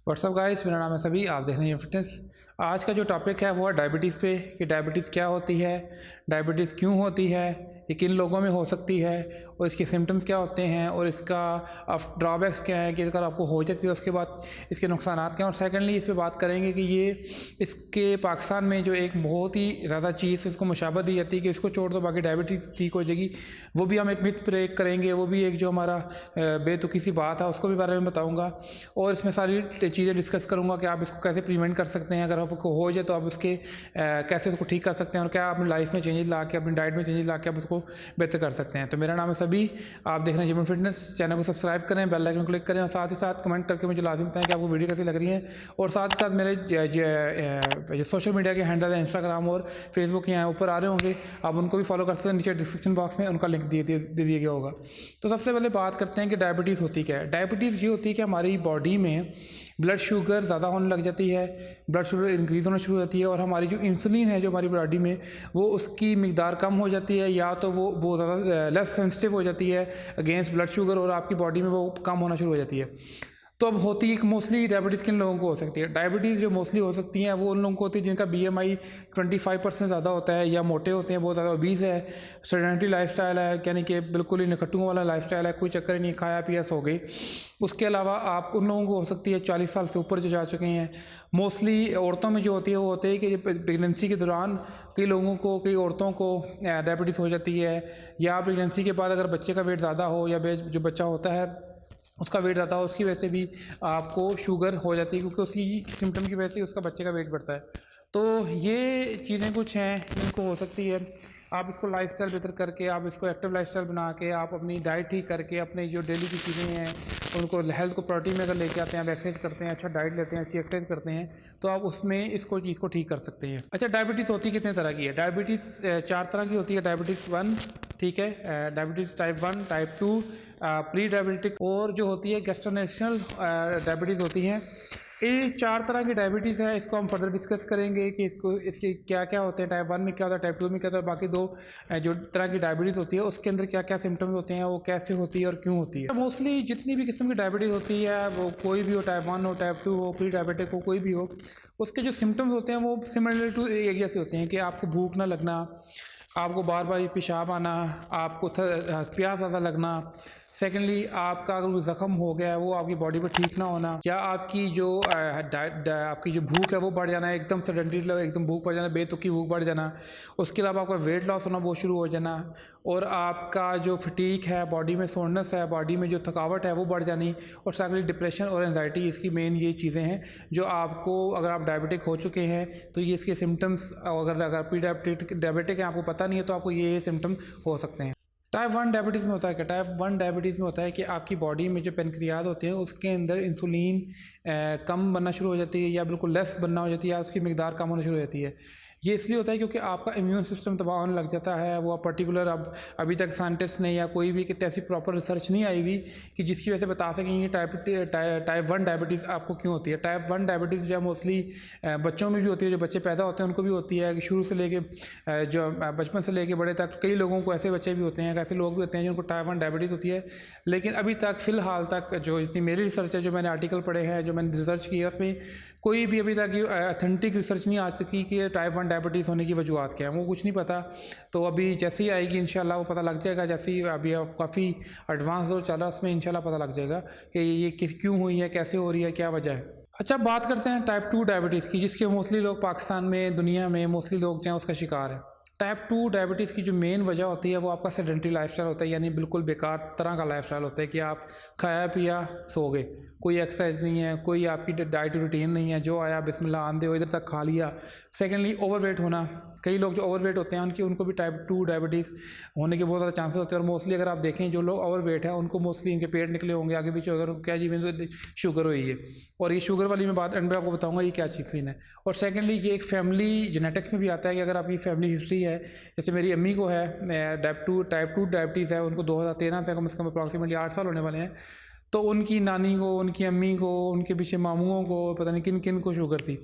WhatsApp guys, मेरा नाम है सभी, आप देख रहे हैं फिटनेस। आज का जो टॉपिक है वो है डायबिटीज़ पे कि डायबिटीज़ क्या होती है, डायबिटीज़ क्यों होती है, ये किन लोगों में हो सकती है और इसके सिम्टम्स क्या होते हैं और इसका ड्रॉबैक्स क्या है कि अगर आपको हो जाती है उसके बाद इसके नुकसान क्या हैं। और सेकेंडली इस पर बात करेंगे कि ये इसके पाकिस्तान में जो एक बहुत ही ज़्यादा चीज़ इसको मुशाबत दी जाती है कि इसको छोड़ दो बाकी डायबिटीज़ ठीक हो जाएगी, वो भी हम एक मिथ ब्रेक करेंगे। वो भी एक जो हमारा बेतुकी सी बात है उसको भी बारे में बताऊँगा और इसमें सारी चीज़ें डिस्कस करूँगा कि आप इसको कैसे प्रिवेंट कर सकते हैं। अगर आपको हो जाए तो आप उसके कैसे उसको ठीक कर सकते हैं और क्या अपनी लाइफ में चेंजेस ला के, अपनी डाइट में चेंजेस ला के आप उसको बेहतर कर सकते हैं। तो मेरा नाम है सभी, आप देख रहे हैं जिम एंड फिटनेस। चैनल को सब्सक्राइब करें, बेल आइकन क्लिक करें और साथ ही साथ कमेंट करके मुझे लाजिम बताएं कि आपको वीडियो कैसी लग रही है। और साथ ही साथ मेरे जो सोशल मीडिया के हैंडल है, इंस्टाग्राम और फेसबुक यहाँ ऊपर आ रहे होंगे, आप उनको भी फॉलो कर सकते हैं। नीचे डिस्क्रिप्शन बॉक्स में उनका लिंक दे दिया गया होगा। तो सबसे पहले बात करते हैं कि डायबिटीज़ होती क्या है। डायबिटीज़ ये होती है कि हमारी बॉडी में ब्लड शुगर ज़्यादा होने लग जाती है, ब्लड शुगर इंक्रीज़ होना शुरू हो जाती है और हमारी जो इंसुलिन है जो हमारी बॉडी में वो उसकी मिकदार कम हो जाती है, या तो वो बहुत ज़्यादा लेस सेंसिटिव हो जाती है अगेंस्ट ब्लड शुगर और आपकी बॉडी में वो कम होना शुरू हो जाती है। तो अब होती है मोस्टली डायबिटीज़ किन लोगों को हो सकती है। डायबिटीज़ जो मोस्टली हो सकती हैं वो उन लोगों को होती है जिनका BMI 25% ज़्यादा होता है, या मोटे होते हैं, बहुत ज़्यादा ओबीज़ है, सेडेंटरी लाइफस्टाइल है, यानी कि बिल्कुल ही निकट्टुओं वाला लाइफस्टाइल है, कोई चक्कर नहीं, खाया पिया सो गई। उसके अलावा आप उन लोगों को हो सकती है 40 साल से ऊपर जो जा चुके हैं। मोस्टली औरतों में जो होती है वो होती है कि प्रेगनेंसी के दौरान कई लोगों को, कई औरतों को डायबिटीज़ हो जाती है, या प्रेगनेंसी के बाद अगर बच्चे का वेट ज़्यादा हो या जो बच्चा होता है उसका वेट ज़्यादा हो, उसकी वजह से भी आपको शुगर हो जाती है, क्योंकि उसकी सिम्टम की वजह से उसका बच्चे का वेट बढ़ता है। तो ये चीज़ें कुछ हैं जिनको हो सकती है। आप इसको लाइफस्टाइल बेहतर करके, आप इसको एक्टिव लाइफस्टाइल बना के, आप अपनी डाइट ठीक करके, अपने जो डेली की चीज़ें हैं उनको हेल्थ को प्रोटीन में अगर लेके आते हैं, आप एक्सरसाइज करते हैं, अच्छा डाइट लेते हैं, अच्छी एक्सरसाइज करते हैं, तो आप उसमें इसको चीज़ को ठीक कर सकते हैं। अच्छा, डायबिटीज़ होती कितने तरह की है। डायबिटीज़ 4 तरह की होती है। डायबिटीज़ 1, ठीक है, diabetes type 1, type 2, pre diabetic, और जो होती है गैस्ट्रोनेशनल डायबिटीज़ होती हैं। ये 4 तरह की डायबिटीज़ है। इसको हम फर्दर डिस्कस करेंगे कि इसके क्या क्या होते हैं, टाइप 1 में क्या होता है, टाइप 2 में क्या होता है, बाकी 2 जो तरह की डायबिटीज़ होती है उसके अंदर क्या क्या सिम्टम्स होते हैं, वो कैसे होती है और क्यों होती है। मोस्टली जितनी भी किस्म की डायबिटीज़ होती है, वो कोई भी हो, टाइप 1 हो, टाइप 2 हो, प्री डायबिटिक हो, कोई भी हो, उसके जो सिम्टम्स होते हैं वो सिमिलर टू एरिया से होते हैं कि आपको भूख ना लगना, आपको बार बार पेशाब आना, आपको प्यास ज़्यादा लगना, सेकेंडली आपका अगर कोई ज़ख्म हो गया है वो आपकी बॉडी पर ठीक ना होना, या आपकी जो आपकी जो भूख है वो बढ़ जाना, एकदम सडनली एकदम भूख बढ़ जाना, बेतुकी भूख बढ़ जाना। उसके अलावा आपका वेट लॉस होना बहुत शुरू हो जाना, और आपका जो फटीक है, बॉडी में सोननेस है, बॉडी में जो थकावट है वो बढ़ जानी, और सेकेंडली डिप्रेशन और एंजाइटी, इसकी मेन ये चीज़ें हैं जो आपको, अगर आप डायबिटिक हो चुके हैं तो ये इसके सिम्टम्स, अगर प्री डायबिटिक है आपको पता नहीं है तो आपको ये सिम्टम हो सकते हैं। टाइप 1 डायबिटीज़ में होता है क्या। टाइप 1 डायबिटीज़ में होता है कि आपकी बॉडी में जो पेनक्रियाज होते हैं उसके अंदर इंसुलिन कम बनना शुरू हो जाती है, या बिल्कुल लेस बनना हो जाती है, या उसकी मिकदार कम होना शुरू हो जाती है। ये इसलिए होता है क्योंकि आपका इम्यून सिस्टम तबाह होने लग जाता है। वो पर्टिकुलर अब अभी तक साइंटिस्ट ने या कोई भी कितनी ऐसी प्रॉपर रिसर्च नहीं आई हुई कि जिसकी वजह से बता सकें कि टाइप 1 डायबिटीज़ आपको क्यों होती है। टाइप 1 डायबिटीज़ जो मोस्टली बच्चों में भी होती है, जो बच्चे पैदा होते हैं उनको भी होती है, शुरू से लेके जो बचपन से लेके बड़े तक कई लोगों को ऐसे बच्चे भी होते हैं, ऐसे लोग भी होते हैं जिनको टाइप 1 डायबिटीज़ होती है। लेकिन अभी तक फ़िलहाल तक जो जितनी मेरी रिसर्च है, जो मैंने आर्टिकल पढ़े हैं, जो मैंने रिसर्च की है, उसमें कोई भी अभी तक ऑथेंटिक रिसर्च नहीं आ सकी कि टाइप 1 डायबिटीज़ होने की वजूहत क्या है, वो कुछ नहीं पता। तो अभी जैसे ही आएगी इंशाल्लाह वो पता लग जाएगा। जैसे ही अभी काफ़ी एडवांस दौर चला उसमें इंशाल्लाह पता लग जाएगा कि ये क्यों हुई है, कैसे हो रही है, क्या वजह है। अच्छा, बात करते हैं टाइप 2 डायबिटीज़ की, जिसके मोस्टली लोग पाकिस्तान में, दुनिया में मोस्टली लोग जो हैं उसका शिकार है। टाइप 2 डायबिटीज़ की जो मेन वजह होती है वो आपका सेडेंटरी लाइफस्टाइल होता है, यानी बिल्कुल बेकार तरह का लाइफस्टाइल होता है कि आप खाया पिया सो गए, कोई एक्सरसाइज नहीं है, कोई आपकी डाइट रूटीन नहीं है, जो आया बिस्मिल्लाह आंदे हो इधर तक खा लिया। सेकेंडली ओवरवेट होना, कई लोग जो ओवरवेट होते हैं उनको भी टाइप 2 डायबिटीज़ होने के बहुत ज़्यादा चांसेस होते हैं। और मोस्टली अगर आप देखें जो लोग ओवरवेट है उनको मोस्टली इनके पेट निकले होंगे आगे पीछे, अगर क्या जी में शुगर हुई है। और ये शुगर वाली मैं बात एंड में आपको बताऊंगा ये क्या चीज़ है। और सेकेंडली ये एक फैमिली जेनेटिक्स में भी आता है कि अगर आपकी फैमिली हिस्ट्री है, जैसे मेरी अम्मी को है टाइप 2 डायबिटीज़ है, उनको 2013 से कम से कम अप्रॉक्सीमेटली 8 साल होने वाले हैं, तो उनकी नानी को, उनकी अम्मी को, उनके पीछे मामुओं को, पता नहीं किन किन को शुगर थी।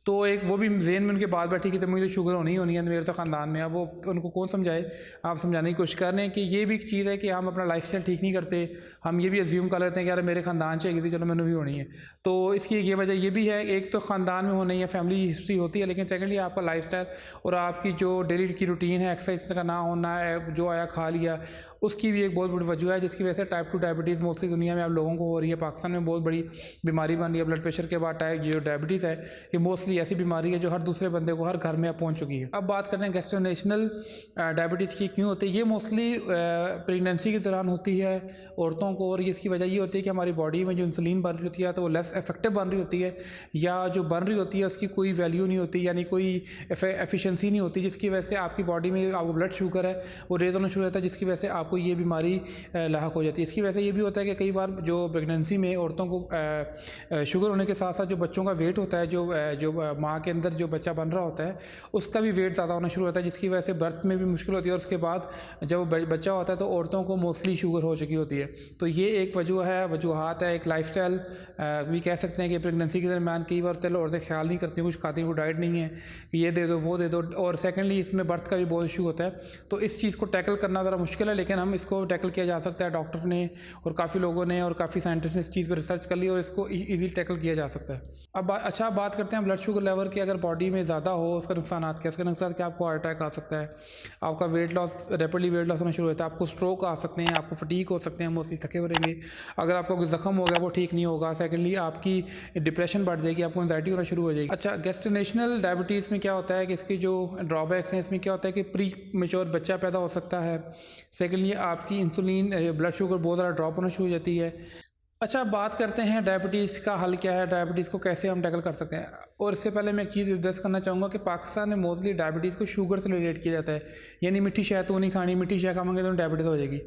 तो एक वो भी ज़हन में उनके बात बैठी कि तो मुझे तो शुगर होनी ही होनी है, मेरे तो ख़ानदान में। अब वो उनको कौन समझाए, आप समझाने की कोशिश कर रहे हैं कि ये भी एक चीज़ है कि हम अपना लाइफस्टाइल ठीक नहीं करते, हम ये भी अज्यूम कर लेते हैं कि यार मेरे ख़ानदान से थी, चलो मैंने भी होनी है। तो इसकी ये वजह ये भी है, एक तो ख़ानदान में होने या फैमिली हिस्ट्री होती है, लेकिन सेकेंडली आपका लाइफस्टाइल और आपकी जो डेली की रूटीन है, एक्सरसाइज का ना होना है, जो आया खा लिया, उसकी भी एक बहुत बड़ी वजह है, जिसकी वजह से टाइप 2 डायबिटीज़ मोस्टली दुनिया में आप लोगों को हो रही है। पाकिस्तान में बहुत बड़ी बीमारी बन रही है। ब्लड प्रेशर के बाद जो डायबिटीज़ है, ये मोस्टली ऐसी बीमारी है जो हर दूसरे बंदे को हर घर में पहुंच चुकी है। अब बात करते हैं गैस्ट्रोनेशनल डायबिटीज़ की क्यों होती है। ये मोस्टली प्रेगनेंसी के दौरान होती है औरतों को, और इसकी वजह ये होती है कि हमारी बॉडी में जो इंसुलिन बन रही होती है तो वो लेस इफेक्टिव बन रही होती है, या जो बन रही होती है उसकी कोई वैल्यू नहीं होती, यानी कोई एफिशिएंसी नहीं होती, जिसकी वजह से आपकी बॉडी में आपको ब्लड शुगर है वो रेज होना शुरू होता है, जिसकी वजह से आपको ये बीमारी लाहक हो जाती है। इसकी वजह से ये भी होता है कि कई बार जो प्रेगनेंसी में औरतों को शुगर होने के साथ साथ जो बच्चों का वेट होता है, जो माँ के अंदर जो बच्चा बन रहा होता है उसका भी वेट ज़्यादा होना शुरू होता है, जिसकी वजह से बर्थ में भी मुश्किल होती है, और उसके बाद जब बच्चा होता है तो औरतों को मोस्टली शुगर हो चुकी होती है। तो ये एक वजूहत है। एक लाइफस्टाइल भी कह सकते हैं कि प्रेगनेंसी के दरमियान कई बार चलो औरतें ख्याल नहीं करती, कुछ खाती, वो डाइट नहीं है कि ये दे दो वो दे दो, और सेकेंडली इसमें बर्थ का भी बहुत इशू होता है। तो इस चीज़ को टैकल करना ज़रा मुश्किल है, लेकिन हम इसको टैकल किया जा सकता है। डॉक्टर्स ने और काफ़ी लोगों ने और काफ़ी साइंटिस्ट ने इस चीज़ पर रिसर्च कर ली और इसको ईजी टैकल किया जा सकता है। अब अच्छा बात करते हैं ब्लड शुगर लेवल की। अगर बॉडी में ज़्यादा हो उसका नुकसान क्या, उसका नुकसान क्या, आपको हार्ट अटैक आ सकता है, आपका weight loss rapidly weight loss होना शुरू होता है, आपको स्ट्रोक आ सकते हैं, आपको फटीक हो सकते हैं, मोस्टली थके हुए रहेंगे, अगर आपका कोई जख्म हो गया वो ठीक नहीं होगा, सेकेंडली आपकी डिप्रेशन बढ़ जाएगी, आपको एंजाइटी होना शुरू हो जाएगी। अच्छा, गैस्ट्रोनेशनल डायबिटीज़ में क्या होता है कि इसकी जो ड्रॉबैक्स हैं, इसमें क्या होता है कि प्री मेच्योर बच्चा पैदा हो सकता है, सेकेंडली आपकी इंसुलिन ब्लड शुगर बहुत ज़्यादा ड्रॉप होना शुरू हो जाती है। अच्छा, बात करते हैं डायबिटीज़ का हल क्या है, डायबिटीज़ को कैसे हम टैकल कर सकते हैं। और इससे पहले मैं एक चीज़ एड्रेस करना चाहूँगा कि पाकिस्तान में मोस्टली डायबिटीज़ को शुगर से रिलेट किया जाता है, यानी मीठी शय तो नहीं खानी, मीठी शय खाएंगे तो डायबिटीज़ हो जाएगी।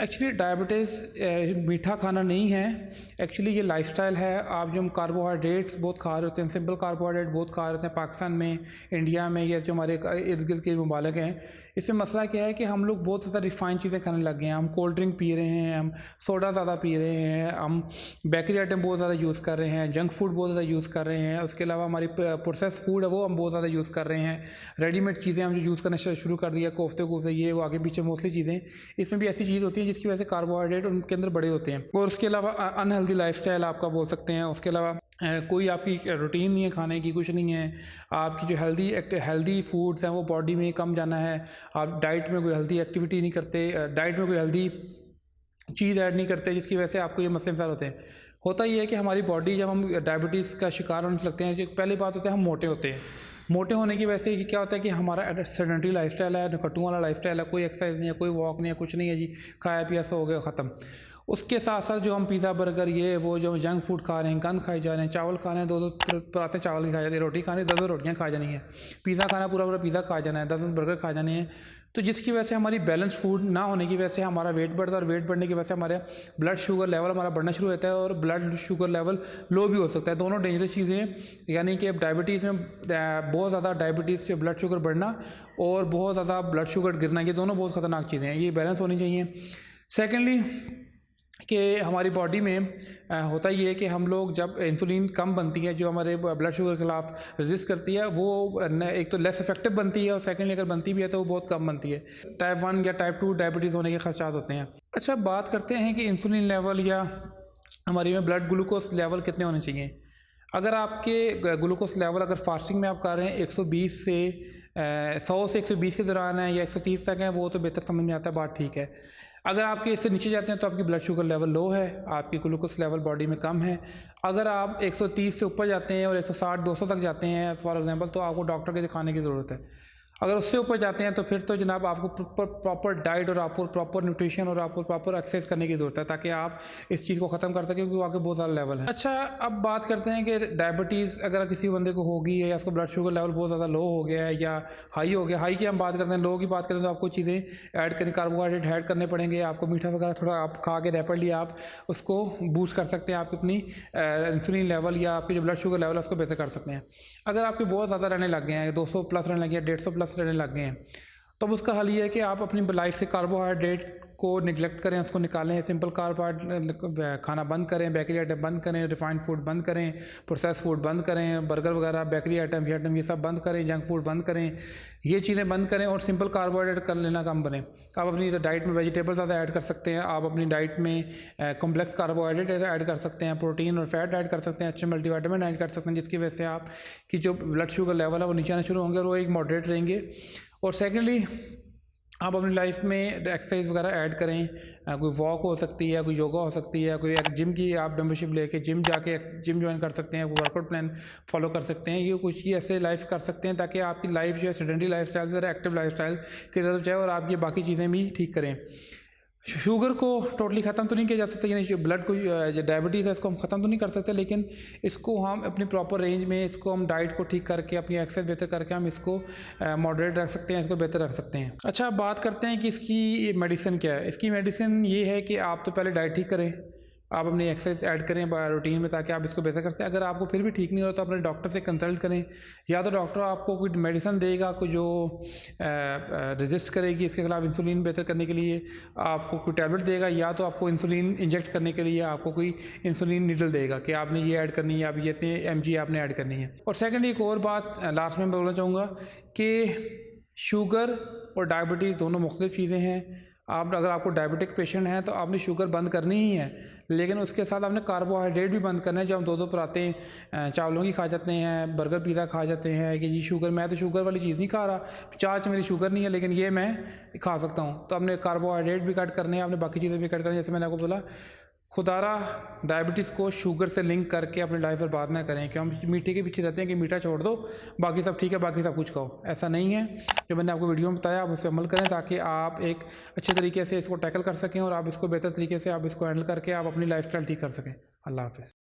एक्चुअली डायबिटीज़ मीठा खाना नहीं है, एक्चुअली ये लाइफस्टाइल है। आप जो कार्बोहाइड्रेट्स बहुत खा रहे होते हैं, सिंपल कार्बोहाइड्रेट बहुत खा रहे होते हैं पाकिस्तान में, इंडिया में, या जो हमारे इर्द गिर्द के ममालिक हैं, इसमें मसला क्या है कि हम लोग बहुत ज़्यादा रिफाइंड चीज़ें खाने लग गए हैं। हम कोल्ड ड्रिंक पी रहे हैं, हम सोडा ज़्यादा पी रहे हैं, हम बेकरी आइटम बहुत ज़्यादा यूज़ कर रहे हैं, जंक फूड बहुत ज़्यादा यूज़ कर रहे हैं, उसके अलावा हमारी प्रोसेस फूड है वो हम बहुत ज़्यादा यूज़ कर रहे हैं, रेडीमेड चीज़ें हम जो यूज़ करना शुरू कर दिया, कोफ्ते ये वो आगे पीछे मोस्टली चीज़ें, इसमें भी ऐसी चीज़ होती है जिसकी वजह से कार्बोहाइड्रेट उनके अंदर बड़े होते हैं। और उसके अलावा अनहेल्दी लाइफस्टाइल आपका बोल सकते हैं। उसके अलावा कोई आपकी रूटीन नहीं है खाने की, कुछ नहीं है, आपकी जो हेल्दी फूड्स हैं वो बॉडी में कम जाना है, आप डाइट में कोई हेल्दी एक्टिविटी नहीं करते, डाइट में कोई हेल्दी चीज़ ऐड नहीं करते, जिसकी वजह से आपको ये मसले मसाल होते हैं। होता ये है कि हमारी बॉडी, जब हम डायबिटीज़ का शिकार होने लगते हैं, जो पहली बात होता है हम मोटे होते हैं। मोटे होने की वजह से क्या होता है कि हमारा सेडेंटरी लाइफस्टाइल है, नकटू वाला लाइफस्टाइल है, कोई एक्सरसाइज नहीं है, कोई वॉक नहीं है, कुछ नहीं है जी, खाया पिया सो हो गया ख़त्म। उसके साथ साथ जो हम पिज़्ज़ा बर्गर ये वो जो जंक फूड खा रहे हैं, गंद खाए जा रहे हैं, चावल खा रहे हैं, दो पराते चावल की खाए जाते हैं, रोटी खानी 10 रोटियाँ खा जानी है, पिज़्ज़ा खाना पूरा पिज़्ज़ा खा जाना है, 10 बर्गर खा जाने हैं। तो जिसकी वजह से हमारी बैलेंस फूड ना होने की वजह से हमारा वेट बढ़ता है, और वेट बढ़ने की वजह से हमारे ब्लड शुगर लेवल हमारा बढ़ना शुरू होता है, और ब्लड शुगर लेवल लो भी हो सकता है। दोनों डेंजरस चीज़ें हैं, यानी कि डायबिटीज़ में बहुत ज़्यादा डायबिटीज़ से ब्लड शुगर बढ़ना और बहुत ज़्यादा ब्लड शुगर गिरना, ये दोनों बहुत ख़तरनाक चीज़ें हैं, ये बैलेंस होनी चाहिए। सेकेंडली कि हमारी बॉडी में होता ये है कि हम लोग जब इंसुलिन कम बनती है, जो हमारे ब्लड शुगर के खिलाफ रेजिस्ट करती है, वो एक तो लेस इफेक्टिव बनती है, और सेकेंडली अगर बनती भी है तो वो बहुत कम बनती है। टाइप 1 या टाइप 2 डायबिटीज़ होने के खदशात होते हैं। अच्छा, बात करते हैं कि इंसुलिन लेवल या हमारी में ब्लड ग्लूकोज लेवल कितने होने चाहिए। अगर आपके ग्लूकोज लेवल अगर फास्टिंग में आप कर रहे हैं 120 से 100 से 120 के दौरान है, या 130 तक है, वो तो बेहतर समझ में आता है, बात ठीक है। अगर आपके इससे नीचे जाते हैं तो आपकी ब्लड शुगर लेवल लो है, आपकी ग्लूकोज लेवल बॉडी में कम है। अगर आप 130 से ऊपर जाते हैं और 160-200 तक जाते हैं फॉर एग्जांपल, तो आपको डॉक्टर के दिखाने की ज़रूरत है। अगर उससे ऊपर जाते हैं तो फिर तो जनाब आपको प्रॉपर डाइट और आपको प्रॉपर न्यूट्रिशन और आपको प्रॉपर एक्सरसाइज करने की ज़रूरत है, ताकि आप इस चीज़ को ख़त्म कर सकें, क्योंकि आगे बहुत ज़्यादा लेवल है। अच्छा, अब बात करते हैं कि डायबिटीज़ अगर किसी बंदे को होगी है, या उसका ब्लड शुगर लेवल बहुत ज़्यादा लो हो गया है या हाई हो गया, हाई की हम बात करते हैं, लो की बात करें तो आपको चीज़ें ऐड करनी, कार्बोहाइड्रेट ऐड करने पड़ेंगे, आपको मीठा वगैरह थोड़ा आप खा के रैपिडली आप उसको बूस्ट कर सकते हैं, आप अपनी इंसुलिन लेवल या आपकी जो ब्लड शुगर लेवल है उसको बेहतर कर सकते हैं। अगर आपके बहुत ज़्यादा रहने लग गए हैं, 200+ रहने लगे हैं, 150+ रहने लग गए हैं, तो अब उसका हल ये है कि आप अपनी लाइफ से कार्बोहाइड्रेट को निगलेक्ट करें, उसको निकालें, सिंपल कार्बोहाइड्रेट खाना बंद करें, बेकरी आइटम बंद करें, रिफाइंड फूड बंद करें, प्रोसेस फूड बंद करें, बर्गर वगैरह बेकरी आइटम ये सब बंद करें, जंक फूड बंद करें, ये चीज़ें बंद करें और सिंपल कार्बोहाइड्रेट कर लेना कम बने। आप अपनी डाइट में वेजिटेबल ज़्यादा ऐड कर सकते हैं, आप अपनी डाइट में कॉम्प्लेक्स कार्बोहाइड्रेट ऐड कर सकते हैं, प्रोटीन और फैट ऐड कर सकते हैं, अच्छे मल्टीविटामिन ऐड कर सकते हैं, जिसकी वजह से आप की जो ब्लड शुगर लेवल है वो नीचे आना शुरू होंगे और वो एक मॉडरेट रहेंगे। और सेकेंडली आप अपनी लाइफ में एक्सरसाइज वगैरह ऐड करें, कोई वॉक हो सकती है, कोई योगा हो सकती है, कोई एक जिम की आप मेंबरशिप लेके जिम जाके जिम ज्वाइन कर सकते हैं, वर्कआउट प्लान फॉलो कर सकते हैं। ये कुछ ये ऐसे लाइफ कर सकते हैं ताकि आपकी लाइफ जो है सेडेंटरी लाइफ स्टाइल से एक्टिव लाइफ स्टाइल की तरफ जाए और आप ये बाकी चीज़ें भी ठीक करें। शुगर को टोटली ख़त्म तो नहीं किया जा सकता, यानी जो ब्लड को जो डायबिटीज़ है इसको हम ख़त्म तो नहीं कर सकते, लेकिन इसको हम अपनी प्रॉपर रेंज में इसको हम डाइट को ठीक करके अपनी एक्सरसाइज बेहतर करके हम इसको मॉडरेट रख सकते हैं, इसको बेहतर रख सकते हैं। अच्छा, बात करते हैं कि इसकी मेडिसिन क्या है। इसकी मेडिसिन ये है कि आप तो पहले डाइट ठीक करें, आप अपनी एक्सरसाइज ऐड करें रूटीन में ताकि आप इसको बेहतर कर सकें। अगर आपको फिर भी ठीक नहीं हो तो अपने डॉक्टर से कंसल्ट करें, या तो डॉक्टर आपको कोई मेडिसिन देगा कोई जो रेजिस्ट करेगी इसके खिलाफ, इंसुलिन बेहतर करने के लिए आपको कोई टैबलेट देगा, या तो आपको इंसुलिन इंजेक्ट करने के लिए आपको कोई इंसुलिन नीडल देगा कि आपने ये ऐड करनी है, आप ये इतने mg आपने ऐड करनी है। और सेकेंड एक और बात लास्ट में बोलना चाहूँगा कि शुगर और डायबिटीज़ दोनों मुख्तलिफ चीज़ें हैं। आप अगर आपको डायबिटिक पेशेंट हैं तो आपने शुगर बंद करनी ही है, लेकिन उसके साथ आपने कार्बोहाइड्रेट भी बंद करना है। जो हम दो परातें चावलों की खा जाते हैं, बर्गर पिज़्ज़ा खा जाते हैं कि जी शुगर, मैं तो शुगर वाली चीज़ नहीं खा रहा, चाच मेरी शुगर नहीं है लेकिन ये मैं खा सकता हूँ। तो आपने कार्बोहाइड्रेट भी कट करने हैं, आपने बाकी चीज़ें भी कट करनी है। जैसे मैंने आपको बोला, खुदारा डायबिटीज़ को शुगर से लिंक करके अपनी लाइफ बर्बाद ना करें कि हम मीठे के पीछे रहते हैं कि मीठा छोड़ दो बाकी सब ठीक है, बाकी सब कुछ खाओ। ऐसा नहीं है। जो मैंने आपको वीडियो में बताया आप उस पर अमल करें ताकि आप एक अच्छे तरीके से इसको टैकल कर सकें और आप इसको बेहतर तरीके से आप इसको हैंडल करके आप अपनी लाइफस्टाइल ठीक कर सकें। अल्लाह हाफ़िज़।